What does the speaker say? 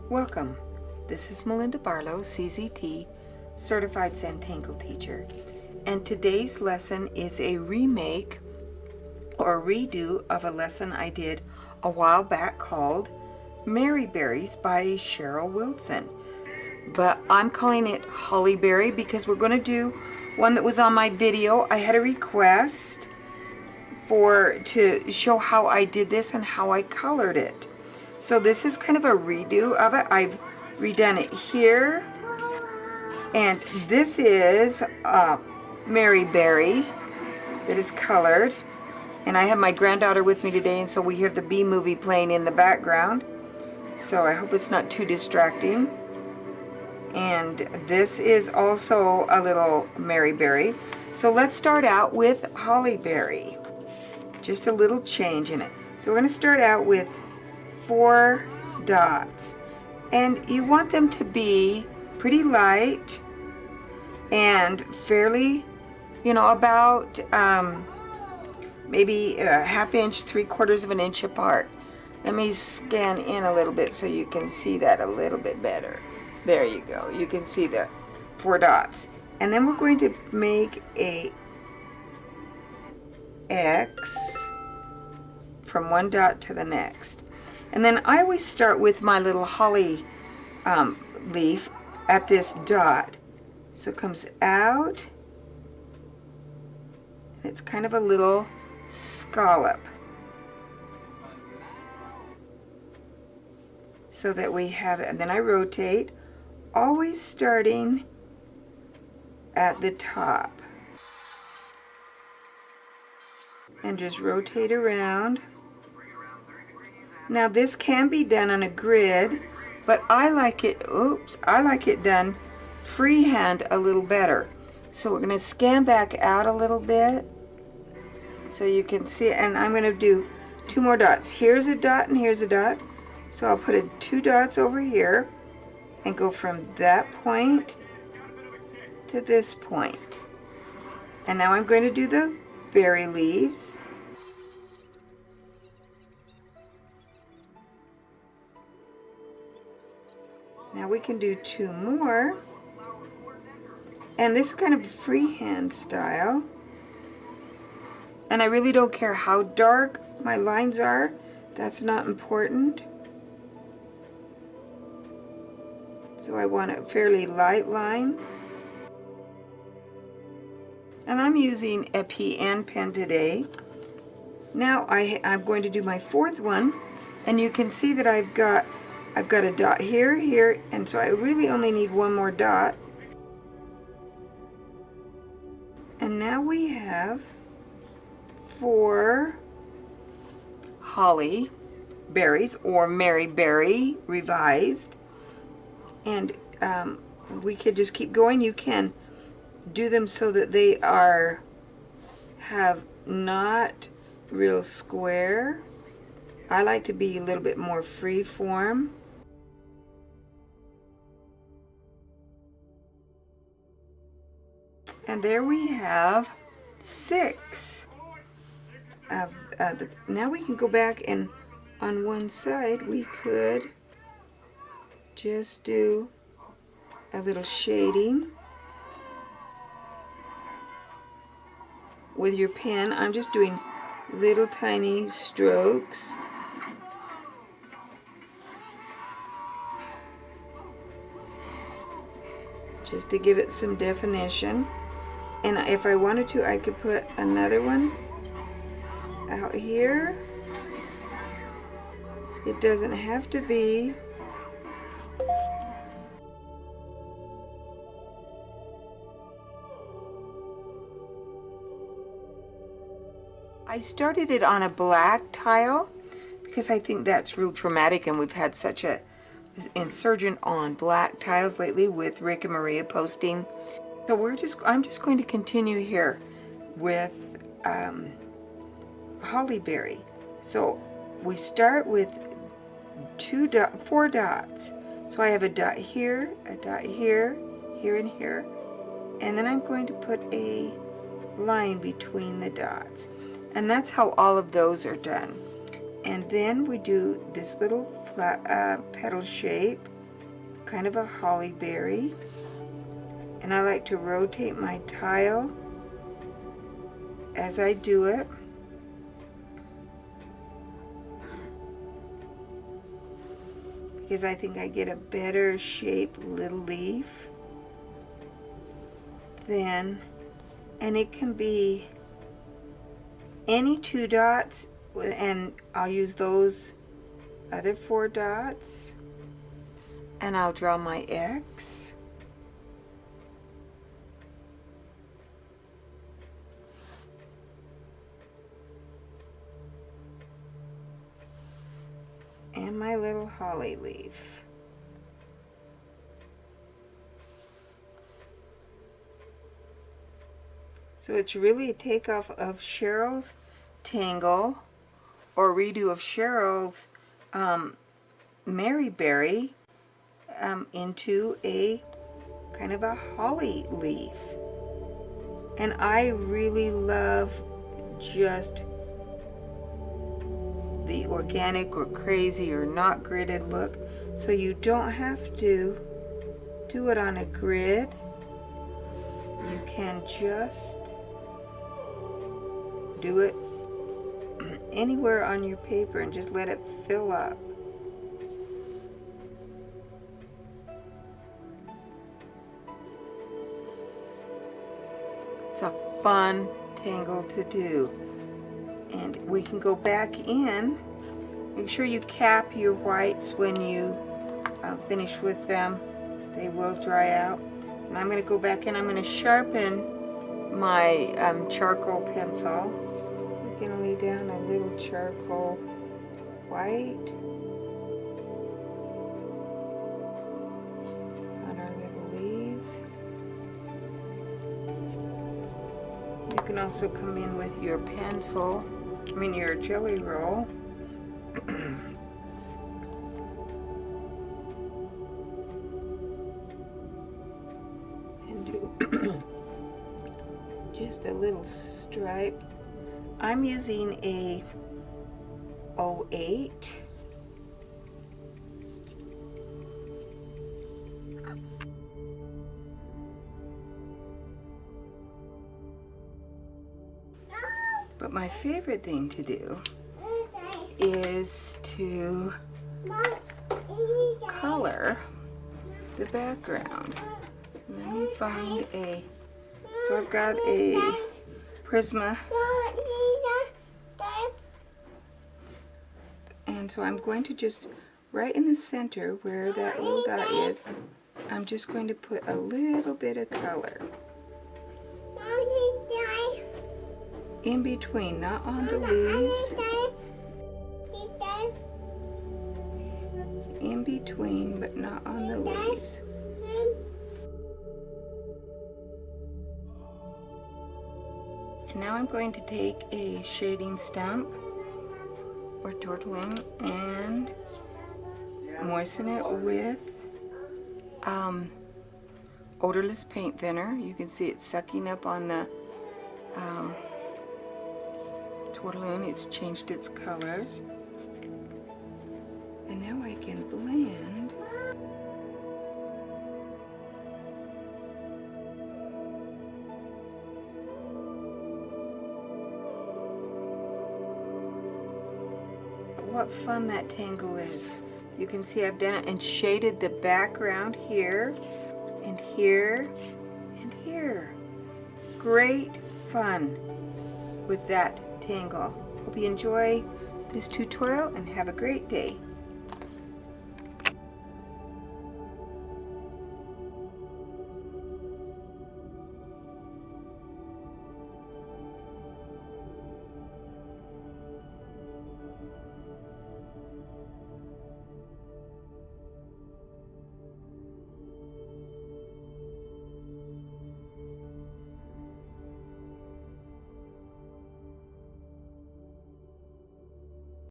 Welcome. This is Melinda Barlow, CZT, Certified Tangle Teacher, and today's lesson is a remake or redo of a lesson I did a while back called Meriberries by Cheryl Wilson. But I'm calling it Holiberry because we're going to do one that was on my video. I had a request to show how I did this and how I colored it. So this is kind of a redo of it. I've redone it here, and this is Meriberry that is colored, and I have my granddaughter with me today, and so we hear the Bee movie playing in the background, so I hope it's not too distracting. And this is also a little Meriberry. So let's start out with Holiberry. Just a little change in it. So we're going to start out with 4 dots, and you want them to be pretty light and fairly, about maybe a ½ inch, 3/4 of an inch apart. Let me scan in a little bit so you can see that a little bit better. There you go. You can see the 4 dots, and then we're going to make a X from one dot to the next. And then I always start with my little holly leaf at this dot. So it comes out, and it's kind of a little scallop. So that we have it, and then I rotate, always starting at the top. And just rotate around. Now this can be done on a grid, but I like it done freehand a little better. So we're going to scan back out a little bit so you can see, and I'm going to do 2 more dots. Here's a dot and here's a dot. So I'll put 2 dots over here and go from that point to this point. And now I'm going to do the berry leaves. Now we can do 2 more, and this is kind of a freehand style, and I really don't care how dark my lines are, that's not important. So I want a fairly light line, and I'm using a PN pen today. Now I'm going to do my 4th one, and you can see that I've got a dot here, here, and so I really only need 1 more dot. And now we have 4 holly berries, or Meriberry revised. And we could just keep going. You can do them so that they have not real square. I like to be a little bit more free form. And there we have 6 of now we can go back, and on one side we could just do a little shading with your pen. I'm just doing little tiny strokes. Just to give it some definition. And if I wanted to, I could put another one out here. It doesn't have to be. I started it on a black tile because I think that's real dramatic, and we've had such a insurgent on black tiles lately with Rick and Maria posting. So I'm just going to continue here with Holiberry. So we start with 4 dots. So I have a dot here, here, and here. And then I'm going to put a line between the dots. And that's how all of those are done. And then we do this little flat, petal shape kind of a hollyberry, and I like to rotate my tile as I do it. Because I think I get a better shaped little leaf then, and it can be any 2 dots, and I'll use those other 4 dots, and I'll draw my X. And my little holly leaf. So it's really a takeoff of Cheryl's Tangle, or redo of Cheryl's Meriberry into a kind of a holly leaf. And I really love just the organic or crazy or not gridded look. So you don't have to do it on a grid. You can just do it anywhere on your paper and just let it fill up. It's a fun tangle to do. And we can go back in. Make sure you cap your whites when you finish with them. They will dry out. And I'm going to go back in. I'm going to sharpen my charcoal pencil. We're going to lay down a little charcoal white on our little leaves. You can also come in with your pencil, your jelly roll. And do just a little stripe. I'm using a 08. But my favorite thing to do is to color the background. Let me find a, so I've got a Prisma, and so I'm going to just, right in the center where that little dot is, I'm just going to put a little bit of color. In between, not on the leaves. In between, but not on the leaves. And now I'm going to take a shading stump or tortillon and moisten it with odorless paint thinner. You can see it sucking up on the tortillon. It's changed its colors. And now I can blend. What fun that tangle is. You can see I've done it and shaded the background here and here and here. Great fun with that tangle. Hope you enjoy this tutorial and have a great day.